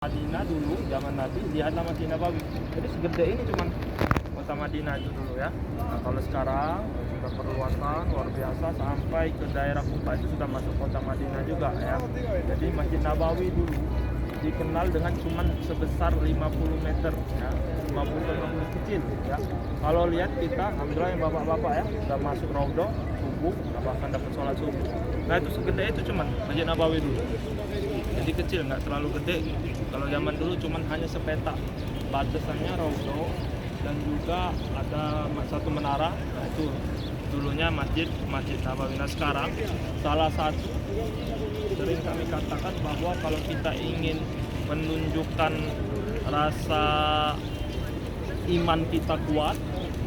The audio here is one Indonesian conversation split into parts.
Madinah dulu zaman Nabi, lihatlah Masjid Nabawi. Jadi segede ini cuman kota Madinah itu dulu ya. Nah kalau sekarang sudah perluasan luar biasa sampai ke daerah Kufa itu sudah masuk kota Madinah juga ya. Jadi Masjid Nabawi dulu dikenal dengan cuman sebesar 50 meter ya, 50 kecil ya. Kalau lihat kita, alhamdulillah yang bapak-bapak ya sudah masuk Raudhah subuh, bahkan dapat sholat subuh. Nah itu segede itu cuman Masjid Nabawi dulu. Jadi kecil, nggak terlalu gede. Kalau zaman dulu cuman hanya sepeta, batasannya Raudhah dan juga ada satu menara. Nah itu dulunya Masjid Nabawi. Nah sekarang salah satu sering kami katakan bahwa kalau kita ingin menunjukkan rasa iman kita kuat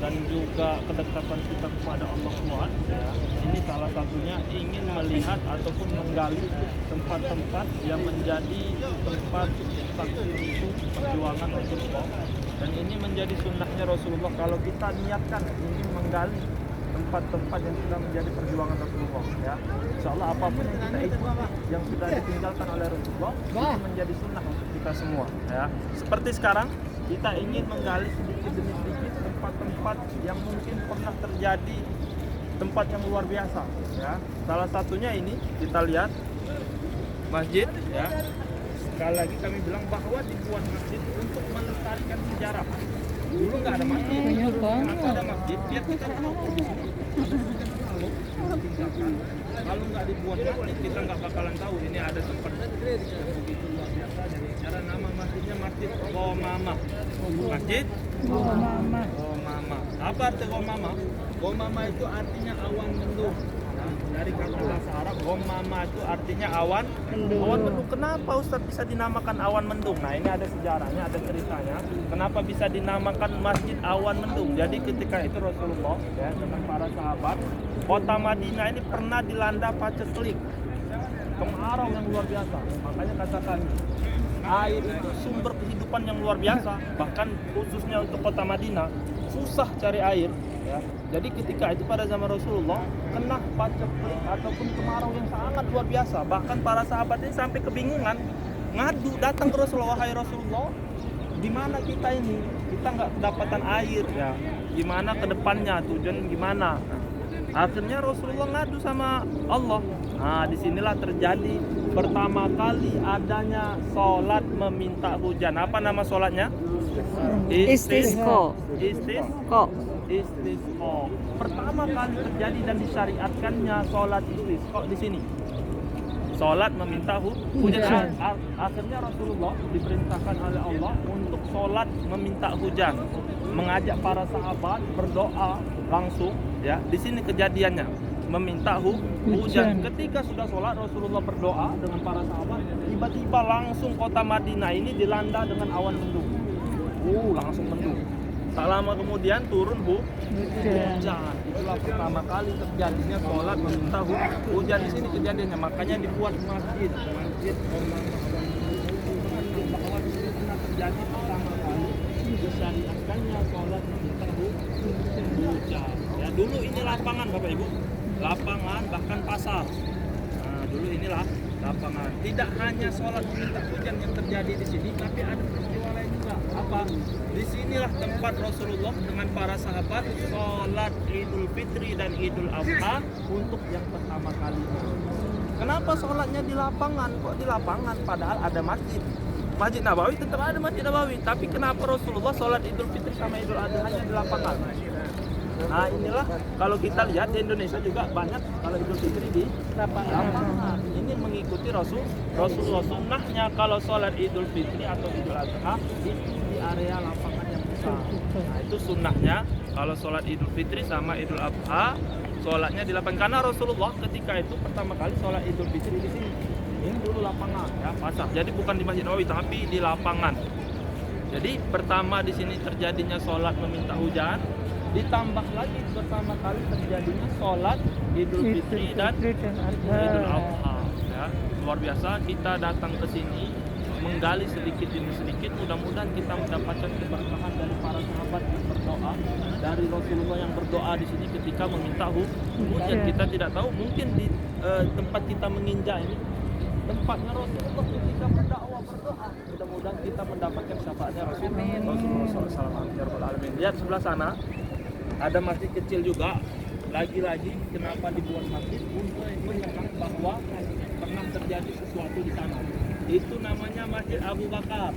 dan juga kedekatan kita kepada Allah kuat ya, ini salah satunya ingin melihat ataupun menggali tempat-tempat yang menjadi tempat saksi perjuangan Rasulullah, dan ini menjadi sunnahnya Rasulullah. Kalau kita niatkan ingin menggali tempat-tempat yang sudah menjadi perjuangan Rasulullah ya, insyaallah apapun yang kita ikuti yang sudah ditinggalkan oleh Rasulullah itu menjadi sunnah untuk kita semua ya. Seperti sekarang kita ingin menggali sedikit demi sedikit tempat-tempat yang mungkin pernah terjadi, tempat yang luar biasa ya. Salah satunya ini kita lihat masjid ya. Sekali lagi kami bilang bahwa dibuat masjid untuk melestarikan sejarah. Dulu nggak ada masjid. Kenapa ada masjid? Biar kita tahu kalau nggak dibuat masjid kita nggak bakalan tahu ini ada tempat yang begitu luar biasa. Jadi cara nama masjidnya Masjid Ghamamah. Masjid Ghamamah. Apa arti Ghamamah? Ghamamah itu artinya awan mendung. Dari kata bahasa Arab, Ghamamah itu artinya awan mendung. Awan mendung. Kenapa Ustaz bisa dinamakan awan mendung? Nah ini ada sejarahnya, ada ceritanya. Kenapa bisa dinamakan Masjid Awan Mendung? Jadi ketika itu Rasulullah ya, dengan para sahabat, kota Madinah ini pernah dilanda paceklik, kemarau yang luar biasa. Makanya kata kami, air itu sumber kehidupan yang luar biasa. Bahkan khususnya untuk kota Madinah susah cari air ya. Jadi ketika itu pada zaman Rasulullah kena paceklik ataupun kemarau yang sangat luar biasa. Bahkan para sahabat ini sampai kebingungan, ngadu datang ke Rasulullah, wahai Rasulullah, di mana kita ini? Kita nggak kedapatan air ya. Gimana ke depannya, tujuan gimana? Akhirnya Rasulullah ngadu sama Allah. Nah, disinilah terjadi pertama kali adanya sholat meminta hujan. Apa nama sholatnya? Istisqa. Istisqa. Pertama kali terjadi dan disyariatkannya sholat istisqa di sini. Sholat meminta hujan. Akhirnya Rasulullah diperintahkan oleh Allah untuk sholat meminta hujan, mengajak para sahabat berdoa langsung ya. Di sini kejadiannya meminta hujan. Ketika sudah sholat Rasulullah berdoa dengan para sahabat, tiba-tiba langsung kota Madinah ini dilanda dengan awan mendung. Langsung mendung. Tak lama kemudian turun hujan. Itulah pertama kali terjadinya sholat meminta hujan. Di sini kejadiannya, makanya dibuat masjid bahwa di sini pernah terjadi pertama kali disyariatkannya sholat meminta hujan. Ya dulu ini lapangan Bapak Ibu, lapangan bahkan pasar. Nah dulu inilah lapangan. Tidak hanya sholat meminta hujan yang terjadi di sini, tapi ada peristiwa lain juga. Apa? Disinilah tempat Rasulullah dengan para sahabat sholat Idul Fitri dan Idul Adha untuk yang pertama kalinya. Kenapa sholatnya di lapangan? Kok di lapangan? Padahal ada masjid. Masjid Nabawi tetap ada Masjid Nabawi. Tapi kenapa Rasulullah sholat Idul Fitri sama Idul Adha hanya di lapangan? Nah inilah kalau kita lihat di Indonesia juga banyak kalau Idul Fitri di lapangan. Ini mengikuti Rasulullah. Sunnahnya kalau sholat Idul Fitri atau Idul Adha itu di area lapangan yang besar. Nah itu sunnahnya kalau sholat Idul Fitri sama Idul Adha sholatnya di lapangan. Karena Rasulullah ketika itu pertama kali sholat Idul Fitri di sini. Ini dulu lapangan ya, pasar. Jadi bukan di Masjid Nabawi tapi di lapangan. Jadi pertama di sini terjadinya sholat meminta hujan. Ditambah lagi pertama kali terjadinya sholat Idul Fitri dan Idul Adha ya. Luar biasa kita datang ke sini menggali sedikit demi sedikit, mudah-mudahan kita mendapatkan keberkahan dari para sahabat yang berdoa, dari Rasulullah yang berdoa di sini ketika meminta hujan. Kita tidak tahu, mungkin di tempat kita menginjak ini tempatnya Rasulullah ketika berdoa. Mudah-mudahan mudah-mudahan kita mendapatkan syafaatnya Rasulullah SAW. Lihat sebelah sana ada masjid kecil juga. Lagi-lagi kenapa dibuat masjid? Untuk mengingat bahwa pernah terjadi sesuatu di sana. Itu namanya Masjid Abu Bakar.